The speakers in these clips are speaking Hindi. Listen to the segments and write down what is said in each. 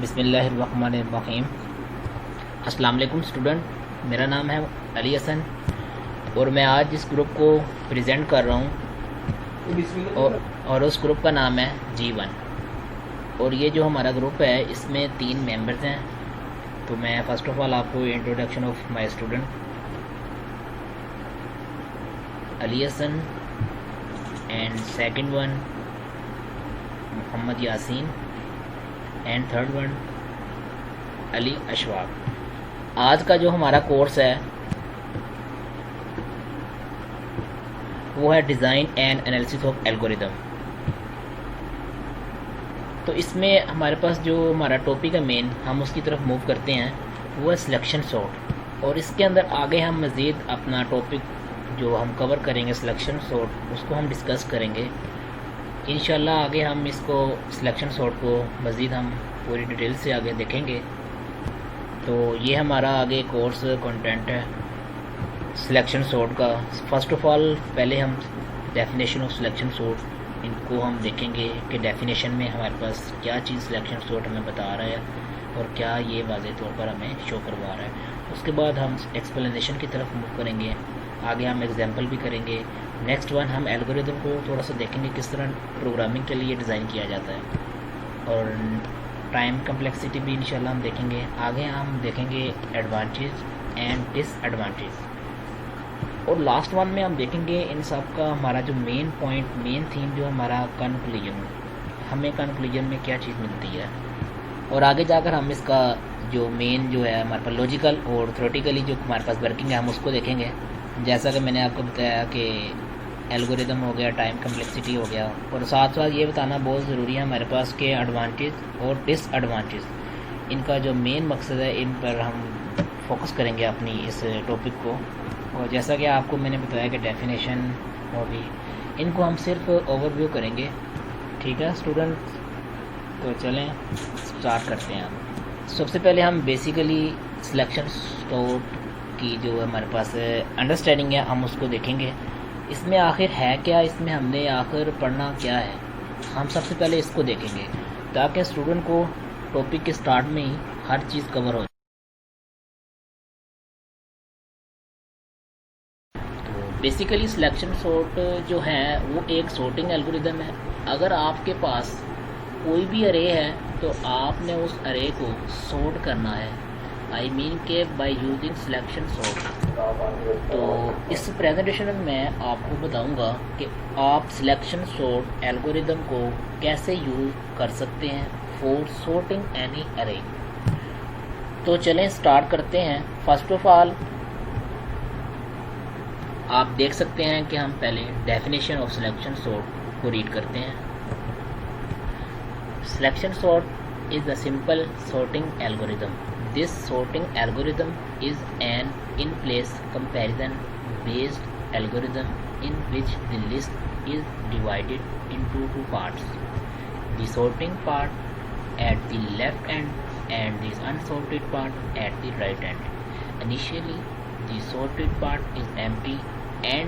बिस्मिल्लाहिर्रहमानिर्रहीम। अस्सलाम वालेकुम स्टूडेंट, मेरा नाम है अली हसन और मैं आज इस ग्रुप को प्रेजेंट कर रहा हूँ और उस ग्रुप का नाम है G1। और ये जो हमारा ग्रुप है इसमें 3 मेंबर्स हैं। तो मैं फ़र्स्ट ऑफ ऑल आपको introduction of my student Ali Hasan and second one Mohammad Yasin and third one Ali Ashwaq. आज का जो हमारा कोर्स है वो है design and analysis of algorithm. तो इसमें हमारे पास जो हमारा टॉपिक है मेन, हम उसकी तरफ मूव करते हैं, वो है सिलेक्शन सॉर्ट। और इसके अंदर आगे हम मज़ीद अपना टॉपिक जो हम कवर करेंगे सिलेक्शन सॉर्ट, उसको हम डिस्कस करेंगे इंशाल्लाह। आगे हम इसको सिलेक्शन सॉर्ट को मज़ीद हम पूरी डिटेल से आगे देखेंगे। तो ये हमारा आगे कोर्स कंटेंट है सिलेक्शन सॉर्ट का। फ़र्स्ट ऑफ ऑल पहले हम डेफिनेशन ऑफ सिलेक्शन सॉर्ट इनको हम देखेंगे कि डेफिनेशन में हमारे पास क्या चीज़ सिलेक्शन सॉर्ट हमें बता रहा है और क्या ये वाज़ेह तौर पर हमें शो करवा रहा है। उसके बाद हम एक्सप्लेनेशन की तरफ मूव करेंगे, आगे हम एग्जांपल भी करेंगे। नेक्स्ट वन हम एल्गोरिदम को थोड़ा सा देखेंगे किस तरह प्रोग्रामिंग के लिए डिज़ाइन किया जाता है और टाइम कम्प्लेक्सिटी भी इंशाल्लाह हम देखेंगे। आगे हम देखेंगे एडवांटेज एंड डिसएडवांटेज और लास्ट वन में हम देखेंगे इन सब का हमारा जो मेन पॉइंट, मेन थीम जो हमारा कंक्लूजन, हमें कंक्लूजन में क्या चीज़ मिलती है। और आगे जाकर हम इसका जो मेन जो है हमारे पास लॉजिकल और थ्योरेटिकली जो हमारे पास वर्किंग है हम उसको देखेंगे। जैसा कि मैंने आपको बताया कि एल्गोरिदम हो गया, टाइम कम्प्लेक्सिटी हो गया, और साथ साथ ये बताना बहुत ज़रूरी है हमारे पास के एडवांटेज और डिसएडवांटेज, इनका जो मेन मकसद है इन पर हम फोकस करेंगे अपनी इस टॉपिक को। और जैसा कि आपको मैंने बताया कि डेफिनेशन होगी, इनको हम सिर्फ ओवरव्यू करेंगे। ठीक है स्टूडेंट, तो चलें स्टार्ट करते हैं। हम सबसे पहले हम बेसिकली सिलेक्शन सॉर्ट की जो हमारे पास अंडरस्टैंडिंग है हम उसको देखेंगे। इसमें आखिर है क्या, इसमें हमने आखिर पढ़ना क्या है, हम सबसे पहले इसको देखेंगे ताकि स्टूडेंट को टॉपिक के स्टार्ट में ही हर चीज़ कवर हो। तो बेसिकली सिलेक्शन सॉर्ट जो है वो एक सॉर्टिंग एल्गोरिदम है। अगर आपके पास कोई भी अरे है तो आपने उस अरे को सॉर्ट करना है, आई मीन के बाय यूजिंग सिलेक्शन सॉर्ट। तो इस प्रेजेंटेशन में मैं आपको बताऊंगा कि आप सिलेक्शन सॉर्ट एल्गोरिदम को कैसे यूज कर सकते हैं फॉर सॉर्टिंग एनी अरे। तो चलें स्टार्ट करते हैं। फर्स्ट ऑफ ऑल आप देख सकते हैं कि हम पहले डेफिनेशन ऑफ सिलेक्शन सॉर्ट को रीड करते हैं। Selection sort is the simple sorting algorithm. This sorting algorithm is an in-place comparison based algorithm in which the list is divided into 2 parts, the sorting part at the left end and the unsorted part at the right end. Initially the sorted part is empty and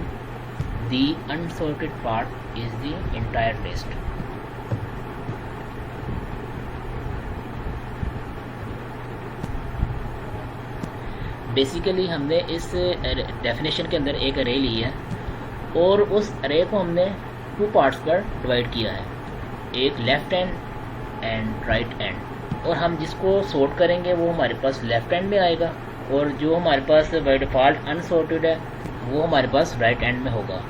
the unsorted part is the entire list. Basically हमने इस डेफिनेशन के अंदर एक अरे ली है और उस अरे को हमने 2 पार्ट्स पर डिवाइड किया है, एक left and and right and. और हम जिसको सॉर्ट करेंगे वो हमारे पास लेफ्ट एंड में आएगा और जो हमारे पास बाय डिफ़ॉल्ट अनसॉर्टेड है वो हमारे पास राइट एंड में होगा।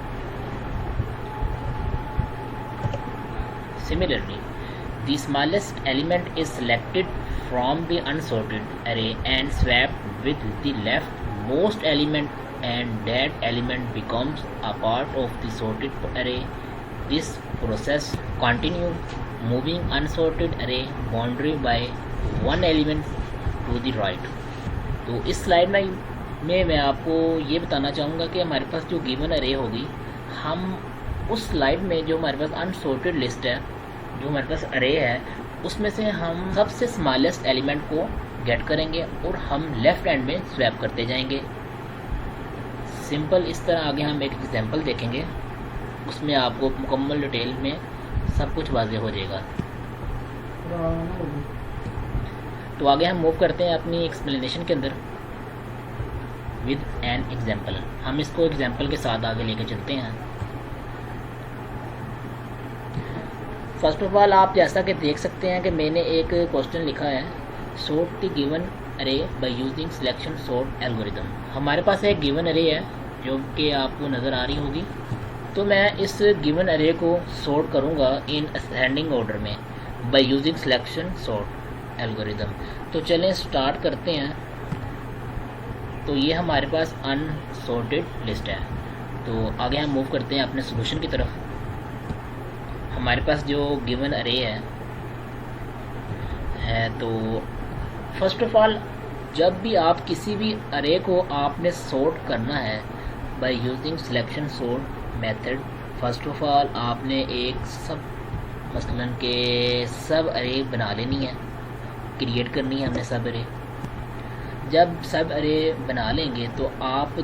Similarly the smallest element is selected from the unsorted array and swapped with the leftmost element, and that element becomes a part of the sorted array. This process continues, moving unsorted array boundary by one element to the right. तो इस स्लाइड में मैं आपको ये बताना चाहूँगा कि हमारे पास जो गिवन अरे होगी, हम उस स्लाइड में जो हमारे पास अनसॉर्टेड लिस्ट है, जो हमारे पास अरे है, उसमें से हम सबसे स्मॉलेस्ट एलिमेंट को गेट करेंगे और हम लेफ्ट हैंड में स्वैप करते जाएंगे। सिंपल इस तरह आगे हम एक एग्जांपल देखेंगे, उसमें आपको मुकम्मल डिटेल में सब कुछ वाज़ेह हो जाएगा। तो आगे हम मूव करते हैं अपनी एक्सप्लेनेशन के अंदर विद एन एग्जाम्पल। हम इसको एग्जाम्पल के साथ आगे लेके चलते हैं। फर्स्ट ऑफ ऑल आप जैसा कि देख सकते हैं कि मैंने एक क्वेश्चन लिखा है, सॉर्ट द गिवन अरे bye using selection sort algorithm. हमारे पास एक गिवन अरे है जो कि आपको नज़र आ रही होगी। तो मैं इस गिवन अरे को सॉर्ट करूँगा इन असेंडिंग ऑर्डर में bye using selection sort algorithm. तो चलें स्टार्ट करते हैं। तो ये हमारे पास अनसॉर्टेड लिस्ट है। तो आगे हम मूव करते हैं अपने सोल्यूशन की तरफ। हमारे पास जो गिवन अरे है तो फर्स्ट ऑफ ऑल जब भी आप किसी भी अरे को आपने सॉर्ट करना है bye using selection sort method, first of all आपने एक मसलन के सब अरे बना लेनी है, क्रिएट करनी है हमने सब अरे। जब सब अरे बना लेंगे तो आप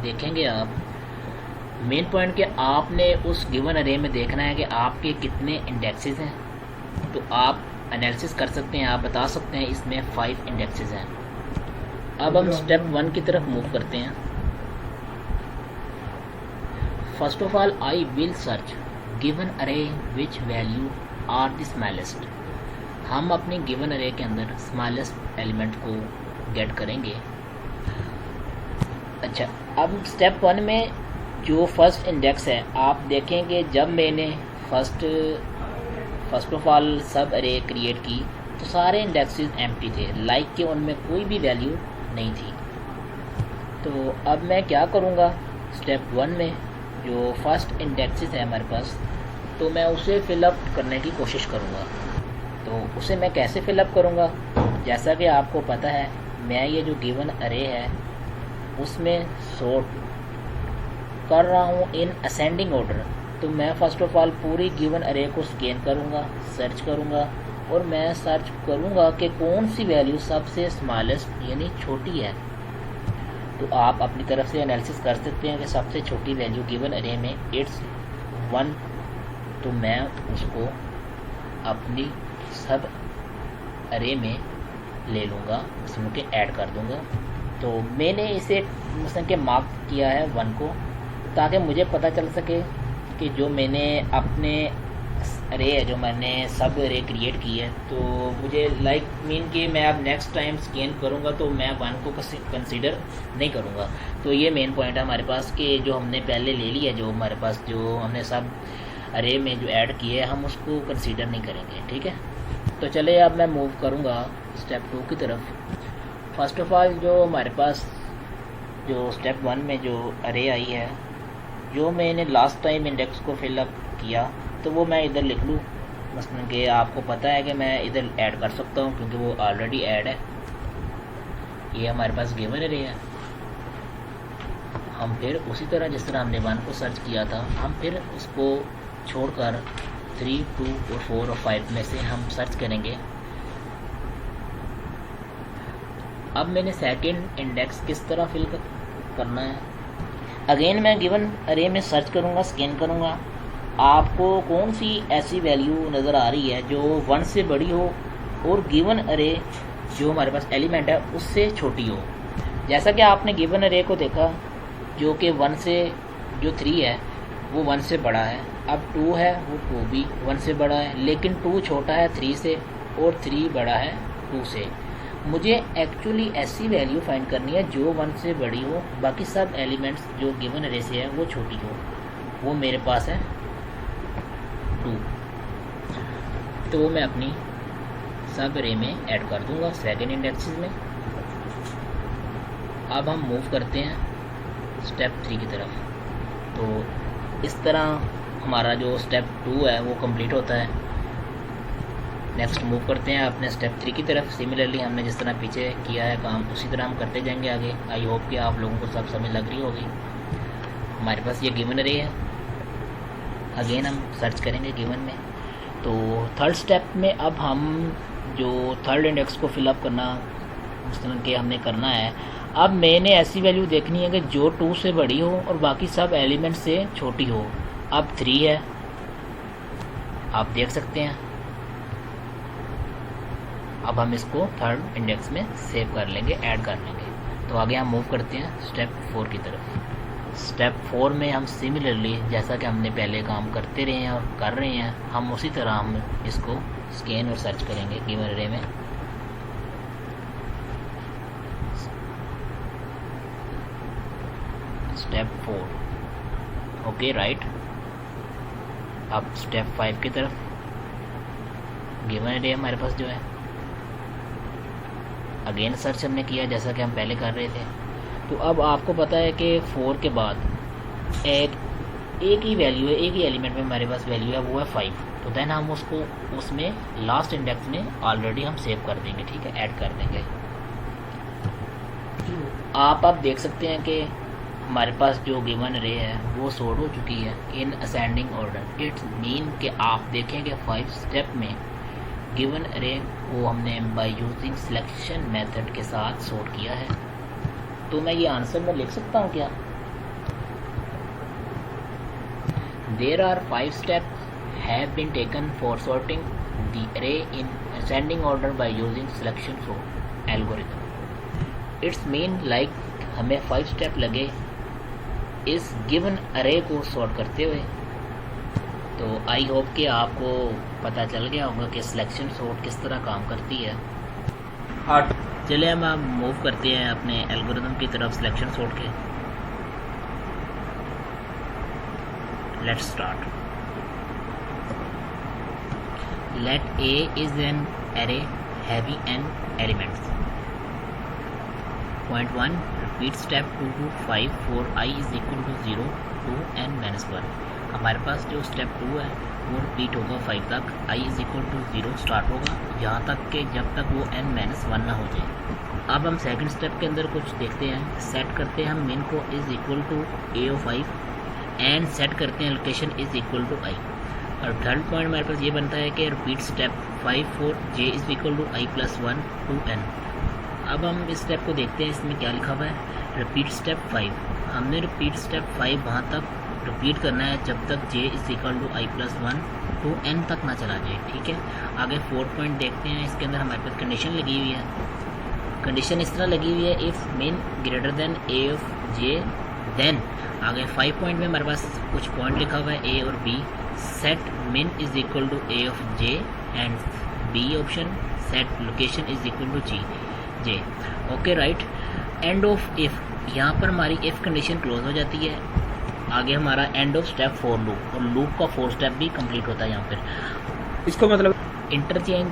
देखेंगे, आप मेन पॉइंट के आपने उस गिवन अरे में देखना है कि आपके कितने इंडेक्सेस हैं। तो आप एनालिसिस कर सकते हैं, आप बता सकते हैं इसमें 5 इंडेक्सेस हैं। अब हम स्टेप 1 की तरफ मूव करते हैं। First of all I will search given array which value are the smallest. हम अपने गिवन अरे के अंदर स्मॉलेस्ट एलिमेंट को गेट करेंगे। अच्छा, अब स्टेप 1 में जो फर्स्ट इंडेक्स है आप देखेंगे, जब मैंने फर्स्ट ऑफ ऑल सब अरे क्रिएट की तो सारे इंडेक्सेस एम्प्टी थे, लाइक के उनमें कोई भी वैल्यू नहीं थी। तो अब मैं क्या करूँगा, स्टेप 1 में जो फर्स्ट इंडेक्सेस है हमारे पास, तो मैं उसे फिलअप करने की कोशिश करूँगा। तो उसे मैं कैसे फिलअप करूँगा, जैसा कि आपको पता है मैं ये जो गिवन अरे है उसमें सॉर्ट कर रहा हूँ इन असेंडिंग ऑर्डर। तो मैं फर्स्ट ऑफ ऑल पूरी गिवन अरे को स्कैन करूँगा, सर्च करूँगा और मैं सर्च करूँगा कि कौन सी वैल्यू सबसे स्मॉलेस्ट यानी छोटी है। तो आप अपनी तरफ से एनालिसिस कर सकते हैं कि सबसे छोटी वैल्यू गिवन अरे में इट्स 1। तो मैं उसको अपनी सब अरे में ले लूँगा, उसमें के ऐड कर दूँगा। तो मैंने इसे मतलब के मार्क किया है 1 को, ताकि मुझे पता चल सके कि जो मैंने अपने अरे है, जो मैंने सब अरे क्रिएट की है, तो मुझे लाइक मीन कि मैं अब नेक्स्ट टाइम स्कैन करूँगा तो मैं 1 को कंसीडर नहीं करूँगा। तो ये मेन पॉइंट है हमारे पास कि जो हमने पहले ले लिया, जो हमारे पास जो हमने सब अरे में जो ऐड किए हम उसको कंसीडर नहीं करेंगे, ठीक है। तो चले अब मैं मूव करूँगा स्टेप 2 की तरफ। फर्स्ट ऑफ ऑल जो हमारे पास जो स्टेप 1 में जो अरे आई है, जो मैंने लास्ट टाइम इंडेक्स को फिलअप किया, तो वो मैं इधर लिख लूँ। मसलन कि आपको पता है कि मैं इधर ऐड कर सकता हूँ क्योंकि वो ऑलरेडी ऐड है। ये हमारे पास गिवन अरे है। हम फिर उसी तरह जिस तरह हमने 1 को सर्च किया था, हम फिर उसको छोड़कर 3, 2 और 4 और 5 में से हम सर्च करेंगे। अब मैंने सेकंड इंडेक्स किस तरह फिल करना है, अगेन मैं गिवन अरे में सर्च करूँगा, स्कैन करूँगा। आपको कौन सी ऐसी वैल्यू नज़र आ रही है जो 1 से बड़ी हो और गिवन अरे जो हमारे पास एलिमेंट है उससे छोटी हो। जैसा कि आपने गिवन अरे को देखा, जो कि 1 से जो 3 है वो 1 से बड़ा है, अब 2 है वो 2 भी 1 से बड़ा है, लेकिन 2 छोटा है 3 से और 3 बड़ा है 2 से। मुझे एक्चुअली ऐसी वैल्यू फाइंड करनी है जो 1 से बड़ी हो, बाकी सब एलिमेंट्स जो गिवन अरे से है वो छोटी हो। वो मेरे पास है 2, तो वो मैं अपनी सब अरे में ऐड कर दूंगा सेकंड इंडेक्सेस में। अब हम मूव करते हैं स्टेप 3 की तरफ। तो इस तरह हमारा जो स्टेप 2 है वो कंप्लीट होता है। नेक्स्ट मूव करते हैं अपने स्टेप 3 की तरफ। सिमिलरली हमने जिस तरह पीछे किया है काम उसी तरह हम करते जाएंगे आगे। आई होप कि आप लोगों को सब समझ लग रही होगी। हमारे पास ये गिवन अरे है, अगेन हम सर्च करेंगे गिवन में। तो थर्ड स्टेप में अब हम जो थर्ड इंडेक्स को फिलअप करना मसलन के हमने करना है। अब मैंने ऐसी वैल्यू देखनी है कि जो 2 से बड़ी हो और बाकी सब एलिमेंट से छोटी हो। अब 3 है, आप देख सकते हैं। अब हम इसको थर्ड इंडेक्स में सेव कर लेंगे, ऐड कर लेंगे। तो आगे हम मूव करते हैं स्टेप 4 की तरफ। स्टेप 4 में हम सिमिलरली जैसा कि हमने पहले काम करते रहे हैं और कर रहे हैं, हम उसी तरह हम इसको स्कैन और सर्च करेंगे गिवन अरे में। Step 4 okay right. अब स्टेप 5 की तरफ गिवन अरे हमारे पास जो है, अगेन सर्च हमने किया जैसा कि हम पहले कर रहे थे। तो अब आपको पता है कि 4 के बाद एक ही वैल्यू है, एक ही एलिमेंट में हमारे पास वैल्यू है, वो है 5। तो देन हम उसको उसमें लास्ट इंडेक्स में ऑलरेडी हम सेव कर देंगे, ठीक है, ऐड कर देंगे। आप देख सकते हैं कि हमारे पास जो गिवन अरे है वो सॉर्ट हो चुकी है इन असेंडिंग ऑर्डर। इट्स मीन कि आप देखेंगे 5 स्टेप में गिवन अरे को हमने बाय यूजिंग सिलेक्शन मेथड के साथ सॉर्ट किया है। तो मैं ये आंसर में लिख सकता हूँ क्या? There are 5 steps have been taken for sorting the array in ascending order by using selection sort algorithm. It's mean like हमें 5 स्टेप लगे इस गिवन अरे को सॉर्ट करते हुए। तो आई होप कि आपको पता चल गया होगा कि सिलेक्शन सॉर्ट किस तरह काम करती है। चलिए हम मूव करते हैं अपने एल्गोरिथम की तरफ सिलेक्शन सॉर्ट के। Let's start. Let A is an array हैवी N elements. Point 1 repeat step 2 to 5 for i is equal to 0 to n-1। हमारे पास जो स्टेप 2 है वो रिपीट होगा 5 तक, i is equal to 0 start होगा यहाँ तक कि जब तक वो n-1 ना हो जाए। अब हम सेकंड स्टेप के अंदर कुछ देखते हैं। सेट करते हैं हम min को is equal to a of i and set करते हैं location is equal to i। और थर्ड पॉइंट हमारे पास ये बनता है कि repeat step 5 for j is equal to i plus 1 to n। अब हम इस स्टेप को देखते हैं, इसमें क्या लिखा हुआ है, रिपीट स्टेप 5। हमने रिपीट स्टेप 5 वहाँ तक रिपीट करना है जब तक j is equal to i plus 1 to n तक ना चला जाए, ठीक है। आगे 4 पॉइंट देखते हैं। इसके अंदर हमारे पास कंडीशन लगी हुई है। कंडीशन इस तरह लगी हुई है, if min greater than a of j then. आगे 5 पॉइंट में हमारे पास कुछ पॉइंट लिखा हुआ है a और b। Set min is equal to a of j and b option set location is equal to j। Okay right. End of if, यहाँ पर हमारी इफ कंडीशन क्लोज हो जाती है। आगे हमारा एंड ऑफ स्टेप 4 लूप, और लूप का 4 स्टेप भी कंप्लीट होता है यहाँ पर। इसको मतलब interchange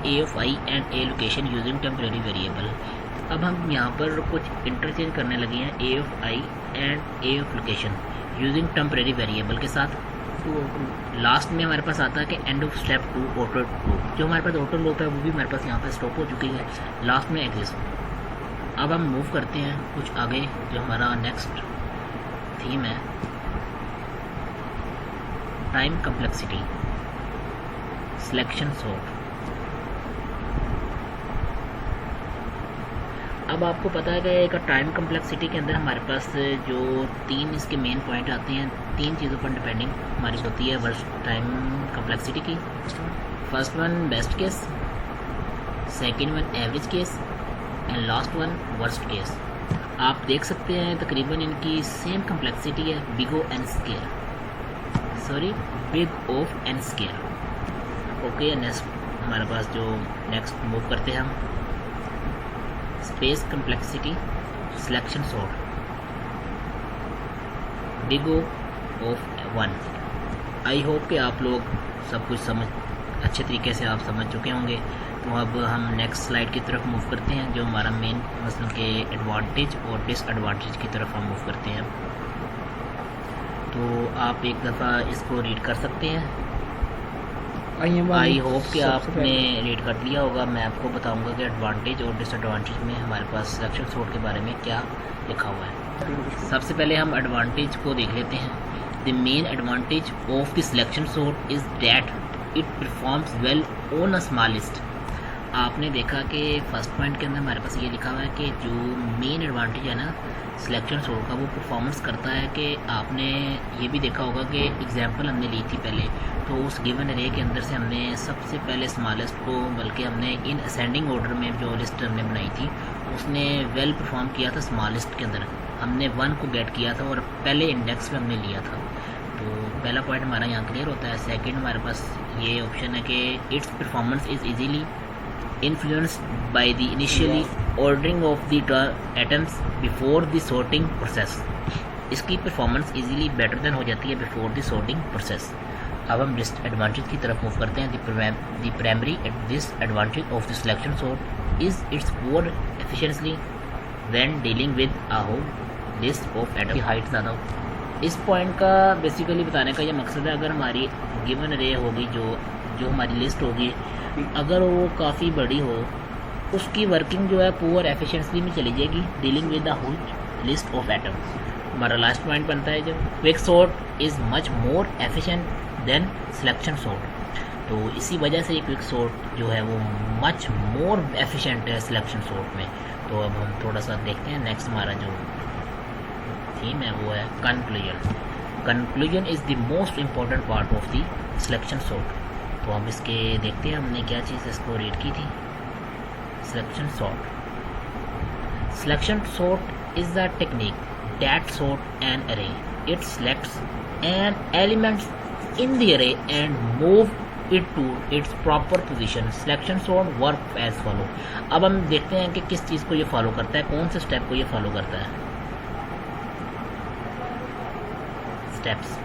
a of i and a location using temporary variable. अब हम यहाँ पर कुछ इंटरचेंज करने लगे हैं a of i and a of location using temporary variable के साथ। तो लास्ट में हमारे पास आता है कि end of step 2 auto loop. जो हमारे पास ऑटो लूप है वो भी हमारे पास यहाँ पर स्टॉप हो चुकी है, लास्ट में एग्जिस्ट। अब हम मूव करते हैं कुछ आगे, जो हमारा नेक्स्ट थीम है टाइम कम्प्लेक्सिटी सिलेक्शन सॉर्ट। अब आपको पता है कि एक टाइम कम्प्लेक्सिटी के अंदर हमारे पास जो 3 इसके मेन पॉइंट आते हैं, 3 चीज़ों पर डिपेंडिंग हमारी होती है वर्स्ट टाइम कम्प्लेक्सिटी की। First one best case, second one average case and last one worst case. आप देख सकते हैं तकरीबन इनकी सेम कम्प्लेक्सिटी है, big of N square. Okay next हमारे पास जो नेक्स्ट मूव करते हैं हम space complexity selection sort big of 1। I hope कि आप लोग सब कुछ समझ अच्छे तरीके से आप समझ चुके होंगे। तो अब हम नेक्स्ट स्लाइड की तरफ मूव करते हैं, जो हमारा मेन मसलन के एडवांटेज और डिसएडवांटेज की तरफ हम मूव करते हैं। तो आप एक दफ़ा इसको रीड कर सकते हैं। आई होप कि आपने रीड कर लिया होगा। मैं आपको बताऊंगा कि एडवांटेज और डिसएडवांटेज में हमारे पास सिलेक्शन सॉर्ट के बारे में क्या लिखा हुआ है। सबसे पहले हम एडवांटेज को देख लेते हैं। The main advantage of the selection sort is that it performs well on a small list. आपने देखा कि फर्स्ट पॉइंट के अंदर हमारे पास ये लिखा हुआ है कि जो मेन एडवांटेज है ना सिलेक्शन सोर्ट का, वो परफॉर्मेंस करता है कि आपने ये भी देखा होगा कि एग्जांपल हमने ली थी पहले, तो उस गिवन अरे के अंदर से हमने सबसे पहले स्मॉलेस्ट को, बल्कि हमने इन असेंडिंग ऑर्डर में जो लिस्ट हमने बनाई थी उसने वेल परफॉर्म किया था। स्मॉलेस्ट के अंदर हमने 1 को गेट किया था और पहले इंडेक्स पे हमने लिया था। तो पहला पॉइंट हमारा यहाँ क्लियर होता है। सेकंड हमारे पास ये ऑप्शन है कि it's performance is easily influenced by the initially ordering of the atoms before the sorting process। इसकी परफॉर्मेंस इजीली बेटर देन हो जाती है बिफोर द sorting process। अब हम डिसएडवांटेज की तरफ मूव करते हैं। The primary disadvantage of the selection sort is its poor efficiency when dealing with a whole list of item की हाइट ज़्यादा हो। इस पॉइंट का बेसिकली बताने का ये मकसद है, अगर हमारी गिवन अरे होगी, जो हमारी लिस्ट होगी, अगर वो काफ़ी बड़ी हो, उसकी वर्किंग जो है पुअर एफिशिएंसी में चली जाएगी dealing with the whole list of items. हमारा लास्ट पॉइंट बनता है जब quick sort is much more efficient than selection sort. तो इसी वजह से क्विक सॉर्ट जो है वो मच मोर एफिशिएंट है सिलेक्शन सॉर्ट में। तो अब हम थोड़ा सा देखते हैं। नेक्स्ट हमारा जो थीम है वो है conclusion. Conclusion is the most important part of the selection sort. तो हम इसके देखते हैं हमने क्या चीज़ इसको रीड की थी। Selection sort. Selection sort is the technique that sort an array. It selects an elements in the array and move it to its proper position. Selection sort work as follow. अब हम देखते हैं कि किस चीज़ को ये फॉलो करता है, कौन से स्टेप को ये फॉलो करता है। Steps.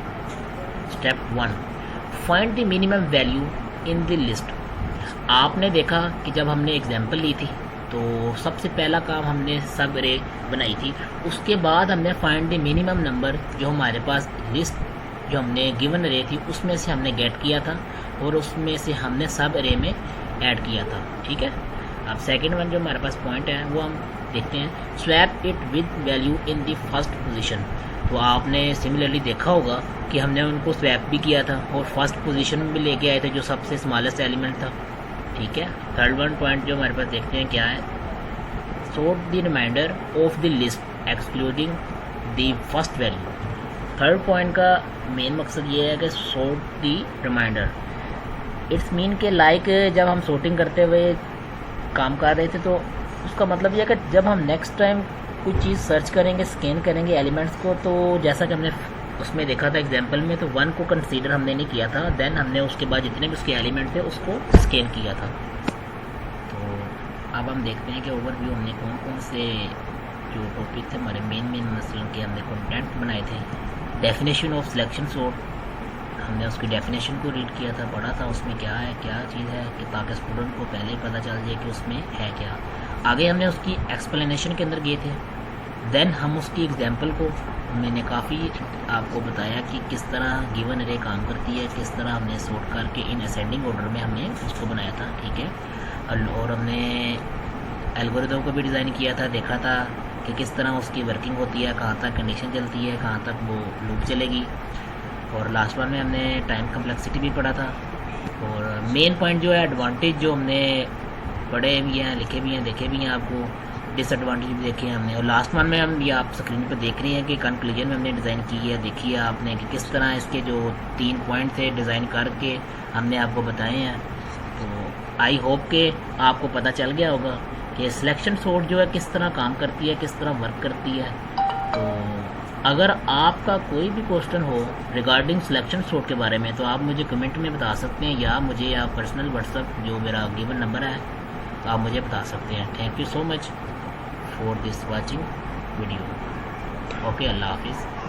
Step 1, find the minimum value in the list. आपने देखा कि जब हमने एग्जांपल ली थी तो सबसे पहला काम हमने सब अरे बनाई थी, उसके बाद हमने फाइंड द मिनिमम नंबर जो हमारे पास लिस्ट जो हमने गिवन अरे थी उसमें से हमने गेट किया था और उसमें से हमने सब अरे में ऐड किया था। ठीक है। अब सेकेंड वन जो हमारे पास पॉइंट है वो हम देखते हैं। Swap it with value in the first position. तो आपने सिमिलरली देखा होगा कि हमने उनको स्वैप भी किया था और फर्स्ट पोजीशन में भी लेके आए थे जो सबसे स्मॉलेस्ट एलिमेंट था। ठीक है। थर्ड वन पॉइंट जो हमारे पास देखते हैं क्या है। Sort the remainder of the list excluding the first value. Third point का मेन मकसद ये है कि sort the remainder. It's mean के लाइक जब हम सॉर्टिंग करते हुए काम कर रहे थे तो उसका मतलब यह है कि जब हम नेक्स्ट टाइम कुछ चीज़ सर्च करेंगे, स्कैन करेंगे एलिमेंट्स को, तो जैसा कि हमने उसमें देखा था एग्जांपल में, तो 1 को कंसीडर हमने नहीं किया था, देन हमने उसके बाद जितने भी उसके एलिमेंट थे उसको स्कैन किया था। तो अब हम देखते हैं कि ओवरव्यू हमने कौन कौन से जो टॉपिक थे हमारे मेन मसलन के हमने कंटेंट बनाए थे। डेफिनेशन ऑफ सिलेक्शन सॉर्ट, हमने उसकी डेफिनेशन को रीड किया था, पढ़ा था उसमें क्या है, क्या चीज़ है, कि ताकि स्टूडेंट को पहले ही पता चल जाए कि उसमें है क्या। आगे हमने उसकी एक्सप्लेनेशन के अंदर गए थे। देन हम उसकी एग्जांपल को मैंने काफ़ी आपको बताया कि किस तरह गिवन अरे काम करती है, किस तरह हमने सॉर्ट करके इन असेंडिंग ऑर्डर में हमने उसको बनाया था। ठीक है। और हमने एल्गोरिथम को भी डिज़ाइन किया था, देखा था कि किस तरह उसकी वर्किंग होती है, कहाँ तक कंडीशन चलती है, कहाँ तक वो लूप चलेगी। और लास्ट वन में हमने टाइम कम्प्लेक्सिटी भी पढ़ा था। और मेन पॉइंट जो है एडवांटेज जो हमने पढ़े भी हैं, लिखे भी हैं, देखे भी हैं, आपको डिसएडवांटेज भी देखे हैं हमने। और लास्ट वन में हम ये आप स्क्रीन पर देख रही हैं कि कंक्लूजन में हमने डिज़ाइन की है, देखी है आपने कि किस तरह इसके जो 3 पॉइंट थे डिज़ाइन करके हमने आपको बताए हैं। तो आई होप कि आपको पता चल गया होगा कि सिलेक्शन सॉर्ट जो है किस तरह काम करती है, किस तरह वर्क करती है। तो अगर आपका कोई भी क्वेश्चन हो रिगार्डिंग सिलेक्शन सॉर्ट के बारे में तो आप मुझे कमेंट में बता सकते हैं, या मुझे आप पर्सनल व्हाट्सएप जो मेरा गिवन नंबर है तो आप मुझे बता सकते हैं। Thank you so much for this watching video. Okay, अल्लाह हाफिज़।